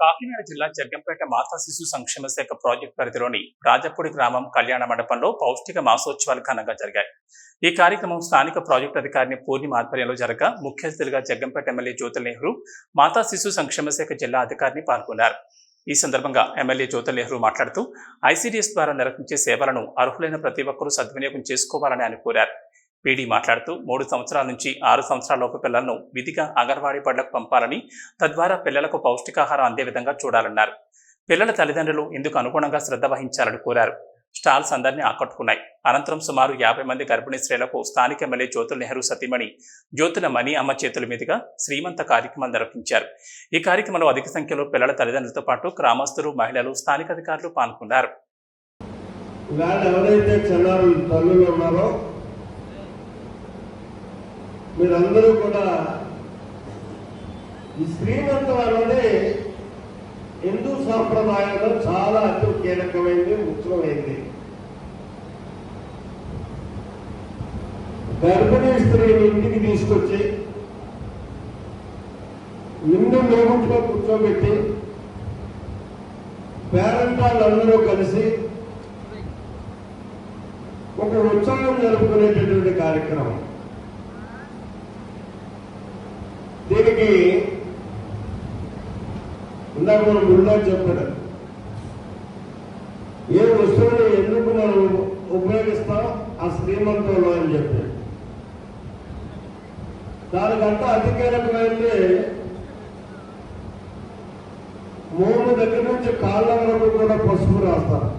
కాకినాడ జిల్లా జగ్గంపేట మాతా శిశు సంక్షేమ శాఖ ప్రాజెక్టు పరిధిలోని రాజపూడి గ్రామం కళ్యాణ మండపంలో పౌష్టిక మాసోత్సవాలు ఘనంగా జరిగాయి. ఈ కార్యక్రమం స్థానిక ప్రాజెక్టు అధికారిని పూర్ణిమ ఆధ్వర్యంలో జరగగా ముఖ్య అతిథిగా జగ్గంపేట ఎమ్మెల్యే జ్యోతుల్ నెహ్రూ, మాతా శిశు సంక్షేమ శాఖ జిల్లా అధికారిని పాల్గొన్నారు. ఈ సందర్భంగా ఎమ్మెల్యే జ్యోతుల్ నెహ్రూ మాట్లాడుతూ ఐసీడీఎస్ ద్వారా నిర్వహించే సేవలను అర్హులైన ప్రతి ఒక్కరూ సద్వినియోగం చేసుకోవాలని ఆయన కోరారు. పీడీ మాట్లాడుతూ 3 సంవత్సరాల నుంచి 6 సంవత్సరాల లోపు పిల్లలను విధిగా అంగన్వాడీ బడులకు పంపాలని, తద్వారా పిల్లలకు పౌష్టికాహారం అందే విధంగా చూడాలన్నారు. పిల్లల తల్లిదండ్రులు ఇందుకు అనుగుణంగా శ్రద్ధ వహించాలని కోరారు. స్టాల్స్ అందరినీ ఆకట్టుకున్నాయి. అనంతరం సుమారు 50 మంది గర్భిణీ స్త్రీలకు స్థానిక ఎమ్మెల్యే జ్యోతుల్ నెహ్రూ సతీమణి జ్యోతుల మణి అమ్మ చేతుల మీదుగా శ్రీమంత కార్యక్రమం నిర్వహించారు. ఈ కార్యక్రమంలో అధిక సంఖ్యలో పిల్లల తల్లిదండ్రులతో పాటు గ్రామస్తులు, మహిళలు, స్థానిక అధికారులు పాల్గొన్నారు. మీరందరూ కూడా ఈ శ్రీమంతం అనేది హిందూ సాంప్రదాయంలో చాలా అతి కీలకమైనది, ముఖ్యమైనది. గర్భిణీ స్త్రీని ఇంటికి తీసుకొచ్చి నిండు మేముట్లో కూర్చోబెట్టి పేరెంటాళ్ళందరూ కలిసి ఒక ఉత్సవం జరుపుకునేటటువంటి కార్యక్రమం. దీనికి ఇందాక మనం గుళ్ళో చెప్పాడు, ఏ వస్తువుని ఎందుకు మనం ఉపయోగిస్తాం ఆ శ్రీమంతంలో అని చెప్పాడు. దానికంతా అతి కీలకమైంది మోము దగ్గర నుంచి కాళ్ళ వరకు కూడా పసుపు రాస్తారు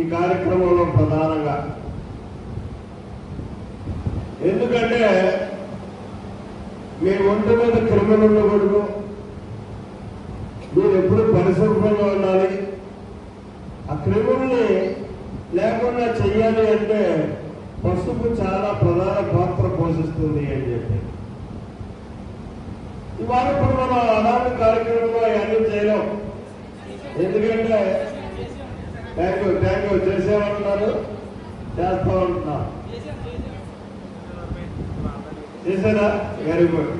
ఈ కార్యక్రమంలో ప్రధానంగా. ఎందుకంటే మీ ఒంటి మీద క్రిములు ఉండకూడదు, మీరు ఎప్పుడు పరిశుభ్రంగా ఉండాలి, ఆ క్రిముల్ని లేకుండా చెయ్యాలి అంటే పసుపు చాలా ప్రధాన పాత్ర పోషిస్తుంది అని చెప్పి. ఇవాళ ఇప్పుడు మనం అలాంటి కార్యక్రమంలో అన్నీ చేయలేం. ఎందుకంటే థ్యాంక్ యూ చేసేవాళ్ళున్నారు, చేస్తా ఉంటున్నారు. చేశారా? Very good.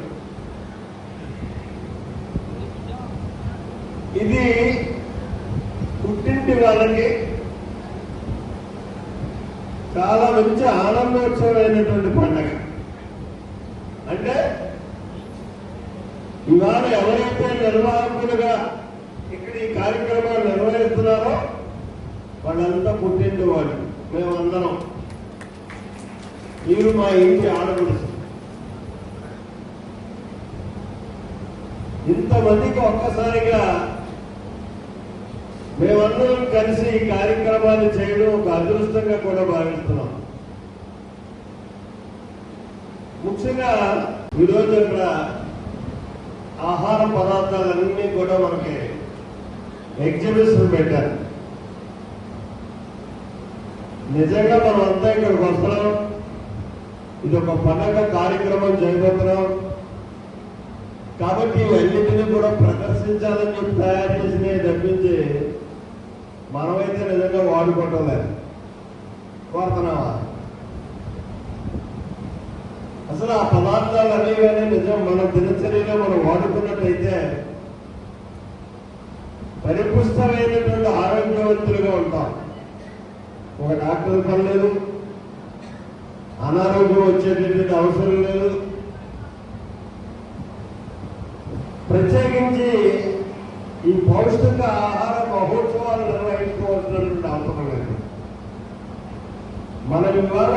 ఇది పుట్టింటి వాళ్ళకి చాలా మంచి ఆనందోత్సవమైనటువంటి పండుగ. అంటే ఇవాళ ఎవరైతే నిర్వాహకులుగా ఇక్కడ ఈ కార్యక్రమాలు నిర్వహిస్తున్నారో వాళ్ళంతా పుట్టింటి వాళ్ళు. మేమందరం, మీరు మా ఇంటి ఆడపడుచు. ఇంతమందికి ఒక్కసారిగా మేమందరం కలిసి ఈ కార్యక్రమాన్ని చేయడం ఒక అదృష్టంగా కూడా భావిస్తున్నాం. ముఖ్యంగా ఈరోజు ఇక్కడ ఆహార పదార్థాలన్నీ కూడా మనకి ఎగ్జిబిషన్ పెట్టారు. నిజంగా మనం అంతా ఇక్కడికి వస్తున్నాం, ఇది ఒక పండగ కార్యక్రమం చేయబోతున్నాం కాబట్టి ఇవన్నిటినీ కూడా ప్రదర్శించాలని చెప్పి తయారు చేసినవి తప్పించి మనమైతే నిజంగా వాడుకోవటం లేదు. వాడుతున్నావా? అసలు ఆ పదార్థాలు అనేవి నిజం మన దినచర్యలో మనం వాడుకున్నట్టయితే పరిపుష్టమైనటువంటి ఆరోగ్యవంతులుగా ఉంటాం. ఒక డాక్టర్ పని లేదు, అనారోగ్యం వచ్చేటటువంటి అవసరం లేదు. ప్రత్యేకించి ఈ పౌష్టిక ఆహార మహోత్సవాలు నిర్వహించుకోవాల్సినటువంటి అవసరం లేదు. మనం ఇవాళ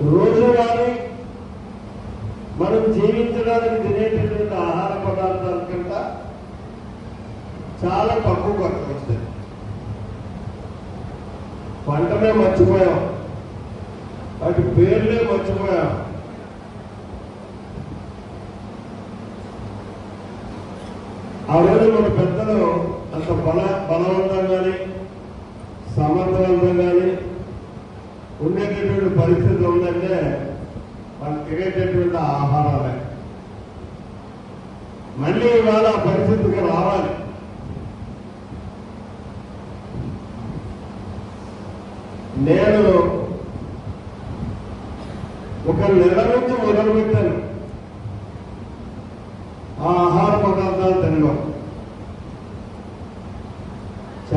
రోజువారీ మనం జీవించడానికి తినేటటువంటి ఆహార పదార్థాల కంటే చాలా తక్కువ ఖర్చు వస్తాయి. పంటనే మర్చిపోయాం, వాటి పేర్లే మర్చిపోయాం. ఆ రోజు మన పెద్దలు అంత బలవంతం కానీ సమర్థవంతం కానీ ఉండేటటువంటి పరిస్థితి ఉందంటే వాళ్ళు తినేటటువంటి ఆహారాలే. మళ్ళీ ఇవాళ ఆ పరిస్థితికి రావాలి. నేను ఒక నెల నుంచి మొదలుపెట్టాను ఆ ఆహార పదార్థాలు తినడం.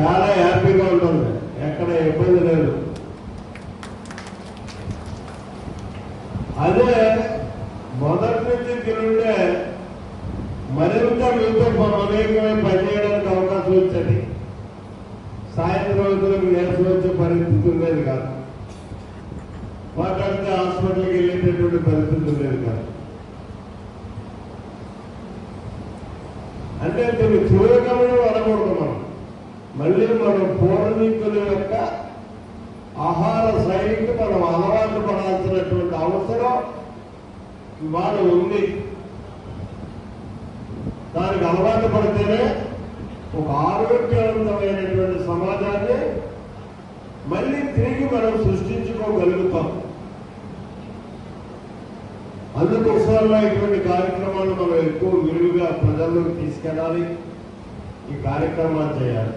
చాలా హ్యాపీగా ఉంటుంది, ఎక్కడ ఇబ్బంది లేదు. అదే మొదటి నుంచి తిరుగుంటే మరింత మీతో అనేకమే పనిచేయడానికి అవకాశం వచ్చేది. సాయంత్రం రోజులకు నేర్చుకు వచ్చే పరిస్థితి ఉండేది కాదు, మాట్లాడితే హాస్పిటల్కి వెళ్ళేటటువంటి పరిస్థితి ఉండేది కాదు. అంటే దీన్ని చూడగమనం అనకూడదు. మనం మళ్ళీ మనం పూర్వీకుల యొక్క ఆహార శైలికి మనం అలవాటు పడాల్సినటువంటి అవసరం ఇవాళ ఉంది. దానికి అలవాటు పడితేనే ఒక ఆరోగ్యవంతమైనటువంటి సమాజాన్ని మళ్ళీ తిరిగి మనం సృష్టించుకోగలుగుతాం. అందుకోసంలో ఇటువంటి కార్యక్రమాలు మనం ఎక్కువ విరివిగా ప్రజల్లోకి తీసుకెళ్ళాలి, ఈ కార్యక్రమాలు చేయాలి.